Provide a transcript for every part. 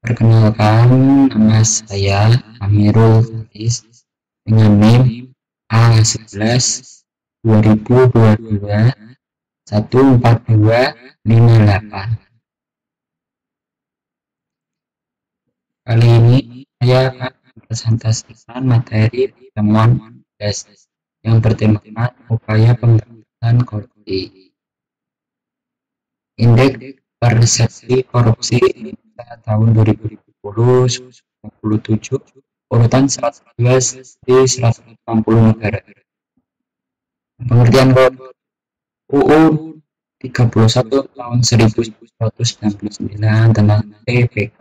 Perkenalkan, nama saya Amirul Faris dengan NIM A11 2022 14258. Kali ini saya akan mempresentasikan materi pertemuan tes yang bertemakan upaya pemberantasan korupsi. Indeks persepsi korupsi Indonesia tahun 2020 urutan 112 di 180 negara. Pengertian UU 31 tahun 1999 tentang PPK,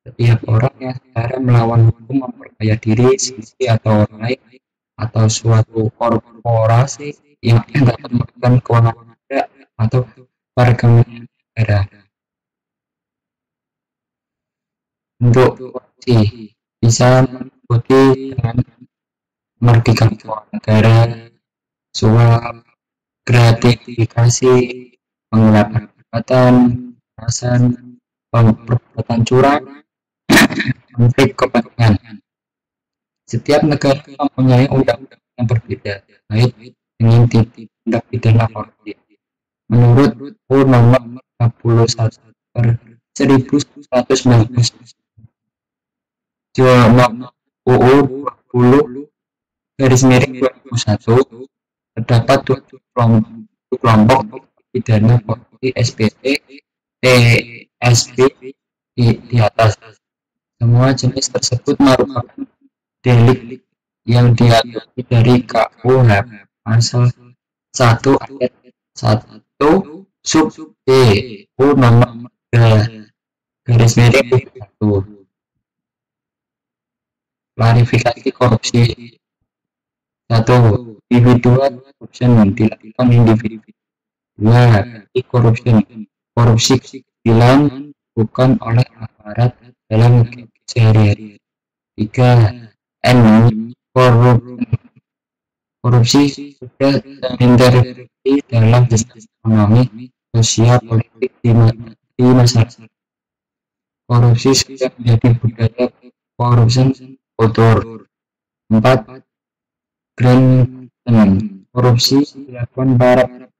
setiap orang yang secara melawan hukum memperkaya diri sendiri atau orang lain atau suatu korporasi yang dapat melakukan kewenangan negara atau perkebunan negara. Untuk korupsi bisa meliputi dengan merugikan keuangan negara, suap, gratifikasi, penggelapan jabatan, kekerasan, perbuatan curang, konflik kepentingan. Setiap negara mempunyai undang-undang yang berbeda terkait dengan tindak pidana korupsi. Menurut UU nomor 31 per 1119 UU 20 garis miring 2001 terdapat tujuh kelompok pidana korupsi SPT, TSP di atas. Semua jenis tersebut merupakan delik yang diatur dari KUHP pasal 1 ayat 1 sub B UU nomor 3 garis miring 1. Klarifikasi korupsi. 1. Individual corruption dilakukan individu. 2. Corruption korupsi dilakukan oleh aparat dalam sehari-hari. 3. Korupsi sudah terintegrasi dalam sistem ekonomi, sosial, politik di masyarakat. Korupsi sudah menjadi budaya corruption kultur. 4. Grand korupsi dilakukan para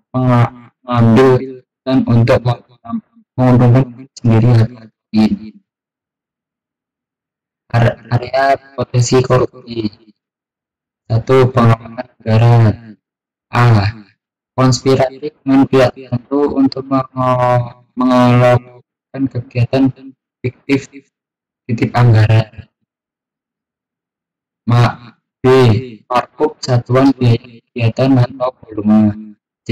pengambil dan untuk menguntungkan sendiri atau lain. Area potensi korupsi. 1. Pengawasan negara. A. Konspiratif dengan pihak tertentu untuk melakukan kegiatan fiktif titip anggaran. B. Markup satuan biaya kegiatan atau volume. C.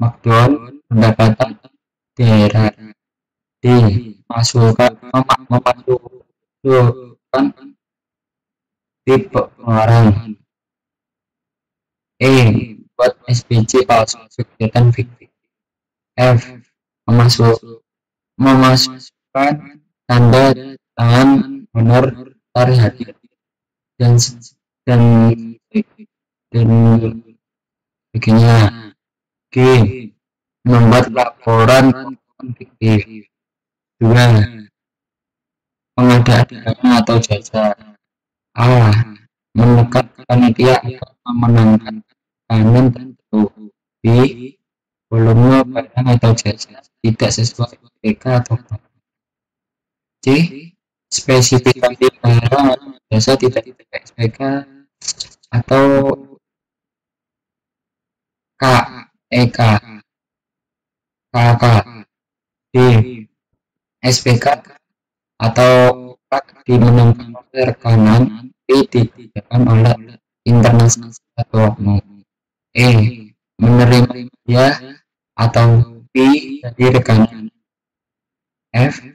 Markdown pendapatan daerah. D. Memasukkan tipe pengeluaran. E. Buat SPC palsu kegiatan fiktif. F. Memasukkan tanda tangan honor hadir dan sebagainya. G. Membuat laporan fiktif. 2. Pengadaan barang atau jasa. A. Menekan panitia atau memenangkan tekanan tertentu. B. Volume barang atau jasa tidak sesuai PK atau C. Spesifikasi barang atau jasa tidak SPK atau KEK. D. SPK atau dimenangkan oleh rekanan, B. dikerjakan oleh internasional atau oknum. E. Menerima hadiah atau B. dari rekanan. F.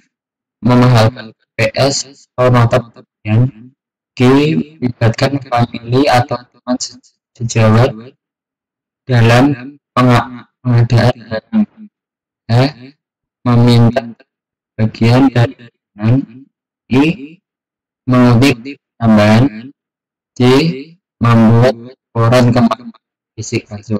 Memahalkan PS atau nota pembelian. G. Melibatkan famili atau teman sejawat dalam pengadaan barang. E. Meminta bagian dari rekanan. I. Mengutip tambahan. C. Membuat laporan ke fisik palsu.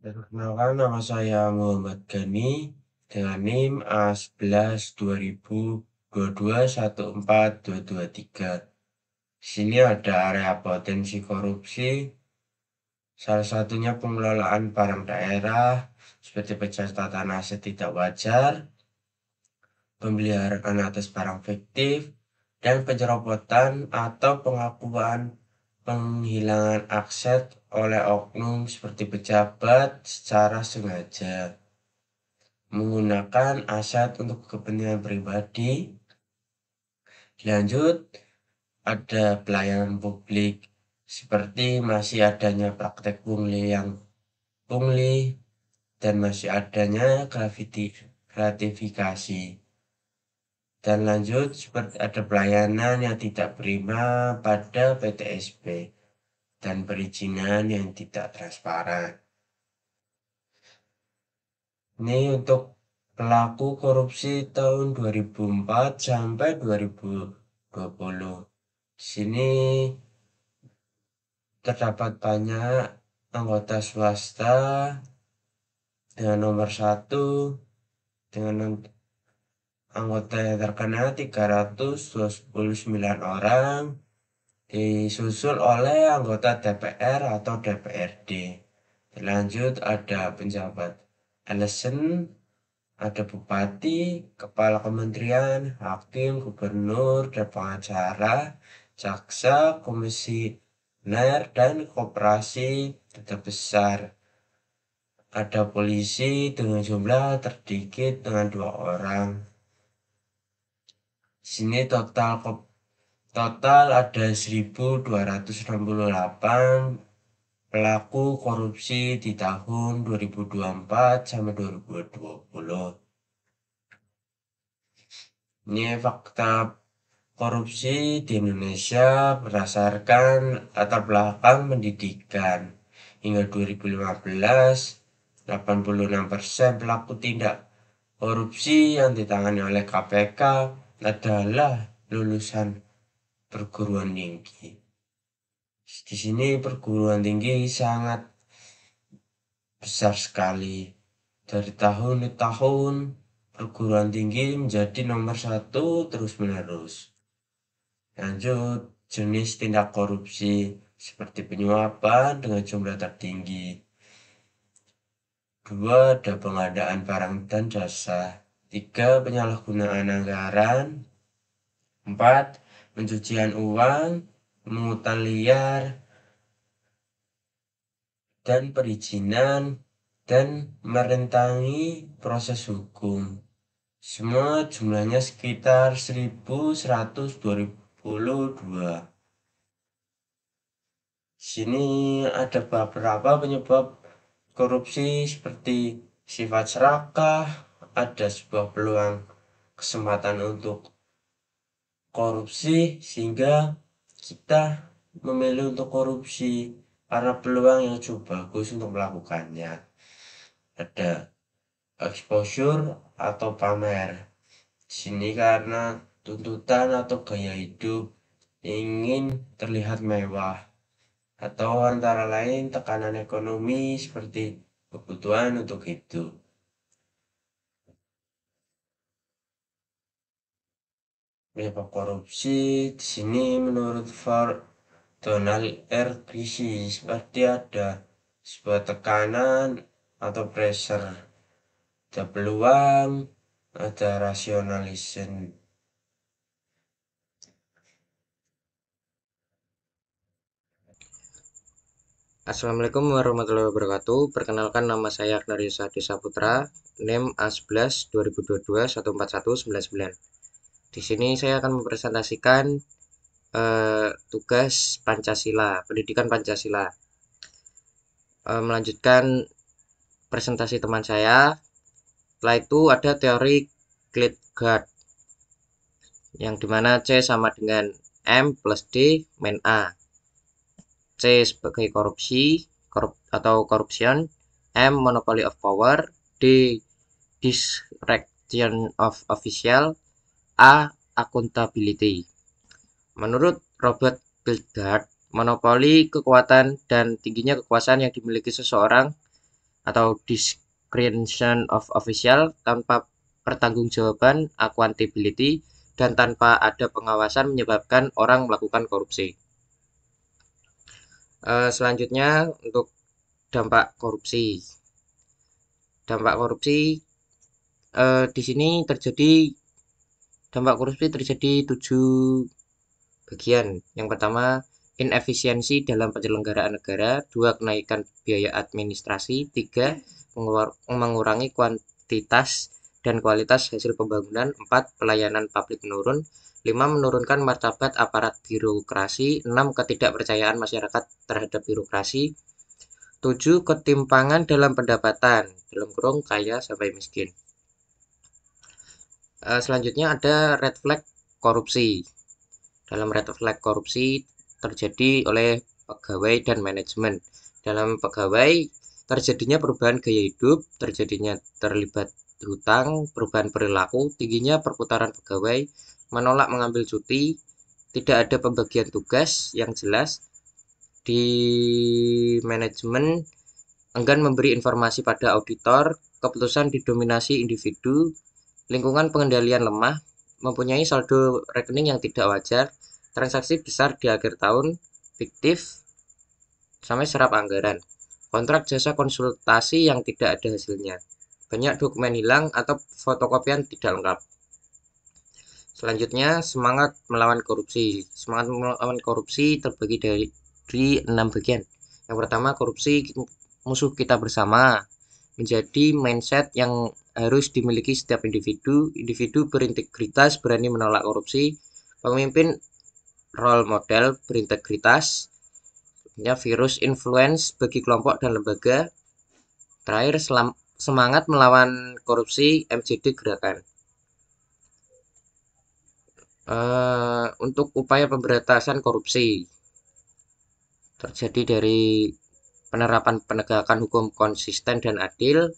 Perkenalkan, nama saya Muhammad Gani dengan NIM A11 2022 14223. Di sini ada area potensi korupsi, salah satunya pengelolaan barang daerah seperti pencatatan aset tidak wajar, pemeliharaan atas barang fiktif, dan penyerobotan atau pengakuan penghilangan aset oleh oknum seperti pejabat secara sengaja menggunakan aset untuk kepentingan pribadi. Lanjut, ada pelayanan publik seperti masih adanya praktek pungli dan masih adanya gratifikasi. Dan lanjut, seperti ada pelayanan yang tidak prima pada PTSP dan perizinan yang tidak transparan. Ini untuk pelaku korupsi tahun 2004 sampai 2020. Di sini terdapat banyak anggota swasta dengan nomor 1 dengan anggota yang terkena 329 orang, disusul oleh anggota DPR atau DPRD. Lanjut ada pejabat LSM, ada bupati, kepala kementerian, hakim, gubernur, dan pengacara, jaksa, komisioner, dan koperasi tetap besar. Ada polisi dengan jumlah terdikit dengan 2 orang. Di sini total ada 1.268 pelaku korupsi di tahun 2024 sampai 2020. Ini fakta korupsi di Indonesia berdasarkan latar belakang pendidikan. Hingga 2015, 86% pelaku tindak korupsi yang ditangani oleh KPK adalah lulusan perguruan tinggi. Di sini perguruan tinggi sangat besar sekali. Dari tahun ke tahun, perguruan tinggi menjadi nomor 1 terus-menerus. Lanjut, jenis tindak korupsi seperti penyuapan dengan jumlah tertinggi. 2, ada pengadaan barang dan jasa. 3, penyalahgunaan anggaran. 4, pencucian uang, pungutan liar, dan perizinan, dan merintangi proses hukum. Semua jumlahnya sekitar 1.122. Sini ada beberapa penyebab korupsi seperti sifat serakah, ada sebuah peluang kesempatan untuk korupsi sehingga kita memilih untuk korupsi karena peluang yang cukup bagus untuk melakukannya. Ada exposure atau pamer. Di sini karena tuntutan atau gaya hidup ingin terlihat mewah, atau antara lain tekanan ekonomi seperti kebutuhan untuk hidup. Penyebab korupsi di sini menurut Donald R. Christie seperti ada sebuah tekanan atau pressure, ada peluang, ada rationalism. Assalamualaikum warahmatullahi wabarakatuh. Perkenalkan, nama saya Agnaryusa Desaputra, NIM A11 2022 14199. Di sini saya akan mempresentasikan tugas Pancasila, pendidikan Pancasila. Melanjutkan presentasi teman saya. Setelah itu ada teori Kierkegaard, yang dimana C sama dengan M plus D min A. C sebagai korupsi atau corruption, M monopoly of power, D discretion of official, A accountability. Menurut Robert Kierkegaard, monopoli kekuatan dan tingginya kekuasaan yang dimiliki seseorang atau discretion of official, tanpa pertanggungjawaban accountability, dan tanpa ada pengawasan menyebabkan orang melakukan korupsi. Selanjutnya untuk dampak korupsi. Dampak korupsi di sini dampak korupsi terjadi 7 bagian. Yang pertama, inefisiensi dalam penyelenggaraan negara. 2, kenaikan biaya administrasi. 3, mengurangi kuantitas dan kualitas hasil pembangunan. 4, pelayanan publik menurun. 5, menurunkan martabat aparat birokrasi. 6, ketidakpercayaan masyarakat terhadap birokrasi. 7, ketimpangan dalam pendapatan, dalam kurung kaya sampai miskin. Selanjutnya ada red flag korupsi. Dalam red flag korupsi terjadi oleh pegawai dan manajemen. Dalam pegawai, terjadinya perubahan gaya hidup, terjadinya terlibat hutang, perubahan perilaku, tingginya perputaran pegawai, menolak mengambil cuti, tidak ada pembagian tugas yang jelas. Di manajemen, enggan memberi informasi pada auditor, keputusan didominasi individu, lingkungan pengendalian lemah, mempunyai saldo rekening yang tidak wajar, transaksi besar di akhir tahun, fiktif, sampai serap anggaran, kontrak jasa konsultasi yang tidak ada hasilnya, banyak dokumen hilang atau fotokopian tidak lengkap. Selanjutnya, semangat melawan korupsi. Semangat melawan korupsi terbagi dari 6 bagian. Yang pertama, korupsi musuh kita bersama, menjadi mindset yang harus dimiliki setiap individu. Individu berintegritas berani menolak korupsi. Pemimpin role model berintegritas. Virus influence bagi kelompok dan lembaga. Terakhir, semangat melawan korupsi MJD gerakan. Untuk upaya pemberantasan korupsi terjadi dari penerapan penegakan hukum konsisten dan adil,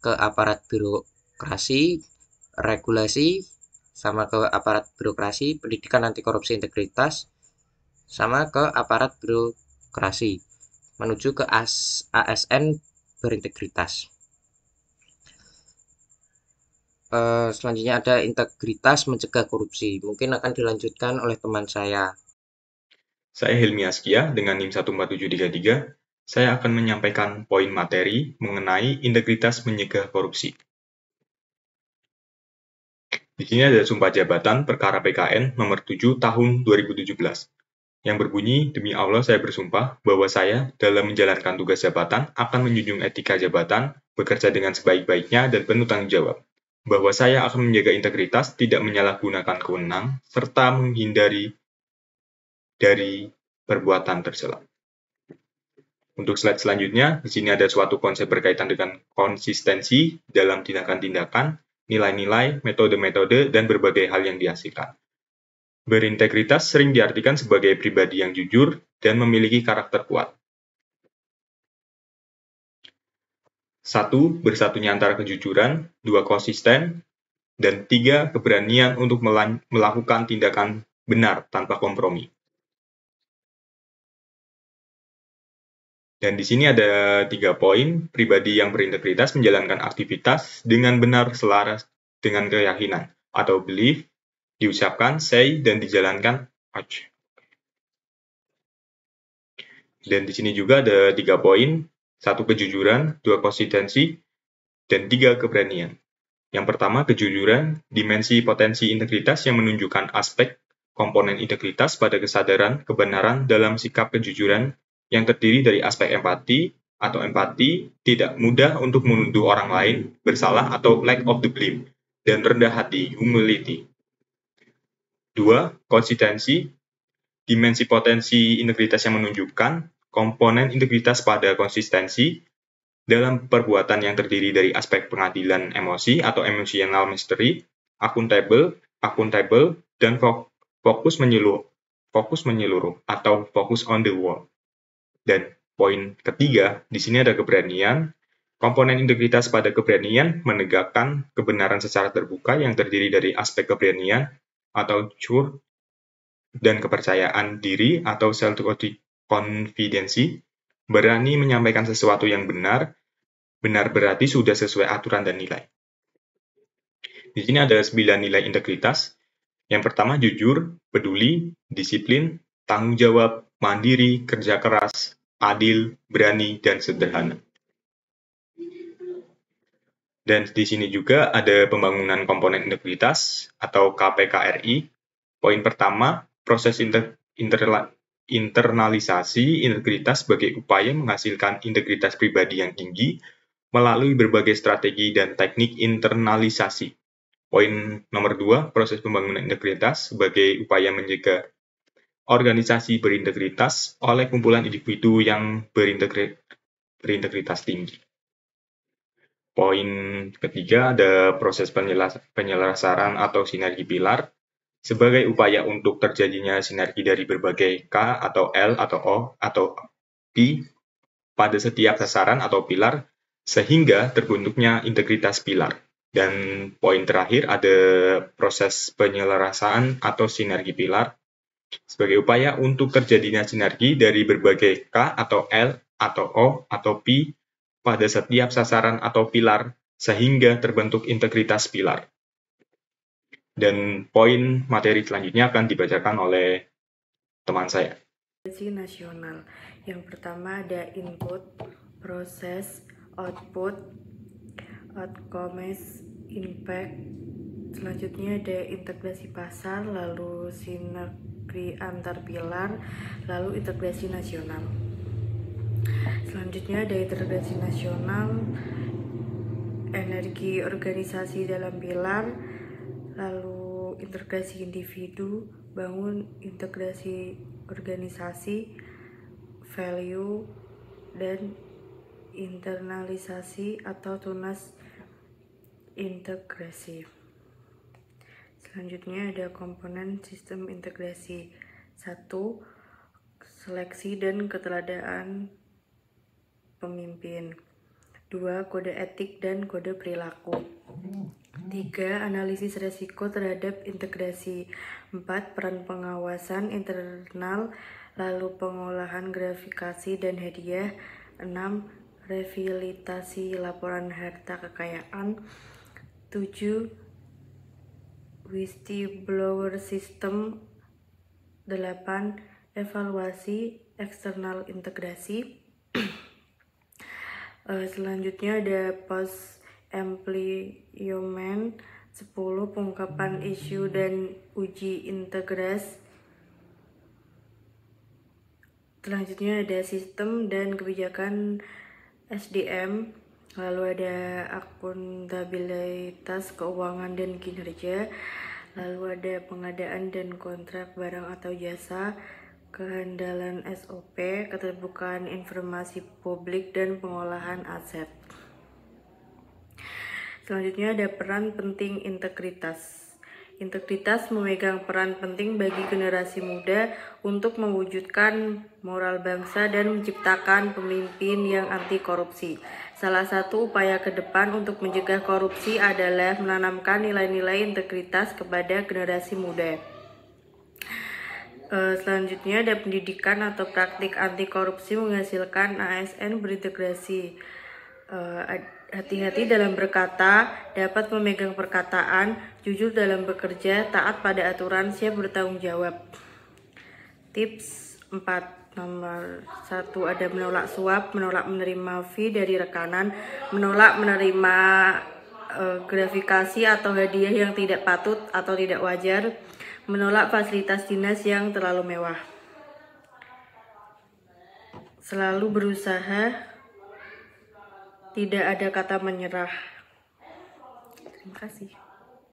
ke aparat birokrasi, regulasi, sama ke aparat birokrasi, pendidikan anti korupsi integritas, sama ke aparat birokrasi, menuju ke ASN berintegritas. Selanjutnya ada integritas mencegah korupsi. Mungkin akan dilanjutkan oleh teman saya. Saya Hilmi Askia dengan NIM 14733. Saya akan menyampaikan poin materi mengenai integritas mencegah korupsi. Di sini ada sumpah jabatan perkara PKN nomor 7 tahun 2017 yang berbunyi, demi Allah saya bersumpah bahwa saya dalam menjalankan tugas jabatan akan menjunjung etika jabatan, bekerja dengan sebaik-baiknya dan penuh tanggung jawab. Bahwa saya akan menjaga integritas, tidak menyalahgunakan kewenang, serta menghindari dari perbuatan tercela. Untuk slide selanjutnya, di sini ada suatu konsep berkaitan dengan konsistensi dalam tindakan-tindakan, nilai-nilai, metode-metode, dan berbagai hal yang dihasilkan. Berintegritas sering diartikan sebagai pribadi yang jujur dan memiliki karakter kuat. 1. Bersatunya antara kejujuran, 2. Konsisten, dan 3. Keberanian untuk melakukan tindakan benar tanpa kompromi. Dan di sini ada 3 poin, pribadi yang berintegritas menjalankan aktivitas dengan benar selaras dengan keyakinan atau belief, diucapkan, say, dan dijalankan, ouch. Dan di sini juga ada 3 poin, 1 kejujuran, 2 konsistensi, dan 3 keberanian. Yang pertama, kejujuran, dimensi potensi integritas yang menunjukkan aspek komponen integritas pada kesadaran kebenaran dalam sikap kejujuran yang terdiri dari aspek empati atau empati, tidak mudah untuk menuduh orang lain bersalah atau lack of the blame, dan rendah hati, humility. 2. Konsistensi, dimensi potensi integritas yang menunjukkan komponen integritas pada konsistensi dalam perbuatan yang terdiri dari aspek pengadilan emosi atau emotional mastery, accountable, dan fokus menyeluruh atau focus on the whole. Dan poin ketiga, di sini ada keberanian. Komponen integritas pada keberanian menegakkan kebenaran secara terbuka yang terdiri dari aspek keberanian atau truth dan kepercayaan diri atau self-confidence, berani menyampaikan sesuatu yang benar, benar berarti sudah sesuai aturan dan nilai. Di sini ada 9 nilai integritas. Yang pertama jujur, peduli, disiplin, tanggung jawab, mandiri, kerja keras, adil, berani, dan sederhana. Dan di sini juga ada pembangunan komponen integritas atau KPKRI. Poin pertama, proses internalisasi integritas sebagai upaya menghasilkan integritas pribadi yang tinggi melalui berbagai strategi dan teknik internalisasi. Poin nomor 2, proses pembangunan integritas sebagai upaya menjaga organisasi berintegritas oleh kumpulan individu yang berintegritas tinggi. Poin ketiga ada proses penyelarasan atau sinergi pilar sebagai upaya untuk terjadinya sinergi dari berbagai K atau L atau O atau P pada setiap sasaran atau pilar sehingga terbentuknya integritas pilar. Dan poin terakhir ada proses penyelarasan atau sinergi pilar sebagai upaya untuk terjadinya sinergi dari berbagai K atau L atau O atau P pada setiap sasaran atau pilar sehingga terbentuk integritas pilar. Dan poin materi selanjutnya akan dibacakan oleh teman saya. Nasional. Yang pertama ada input, proses, output, outcomes, impact. Selanjutnya ada integrasi pasar, lalu sinergi antar pilar, lalu integrasi nasional. Selanjutnya ada integrasi nasional, energi organisasi dalam pilar, lalu integrasi individu, bangun integrasi organisasi, value, dan internalisasi atau tunas integrasi. Selanjutnya ada komponen sistem integrasi. 1. Seleksi dan keteladanan pemimpin. 2. Kode etik dan kode perilaku. 3. Analisis resiko terhadap integrasi. 4. Peran pengawasan internal, lalu pengolahan gratifikasi dan hadiah. 6. Revitalisasi laporan harta kekayaan. 7. Whistleblower system. 8. Evaluasi eksternal integrasi. Selanjutnya ada post employment. 10. Pengungkapan isu dan uji integras. Selanjutnya ada sistem dan kebijakan SDM. Lalu ada akuntabilitas keuangan dan kinerja. Lalu ada pengadaan dan kontrak barang atau jasa, kehandalan SOP, keterbukaan informasi publik, dan pengolahan aset. Selanjutnya ada peran penting integritas. Integritas memegang peran penting bagi generasi muda untuk mewujudkan moral bangsa dan menciptakan pemimpin yang anti korupsi. Salah satu upaya ke depan untuk mencegah korupsi adalah menanamkan nilai-nilai integritas kepada generasi muda. Selanjutnya ada pendidikan atau praktik anti korupsi menghasilkan ASN berintegrasi. Hati-hati dalam berkata, dapat memegang perkataan, jujur dalam bekerja, taat pada aturan, siap bertanggung jawab. Tips 4. Nomor 1 ada menolak suap, menolak menerima fee dari rekanan, menolak menerima gratifikasi atau hadiah yang tidak patut atau tidak wajar, menolak fasilitas dinas yang terlalu mewah. Selalu berusaha, tidak ada kata menyerah. Terima kasih.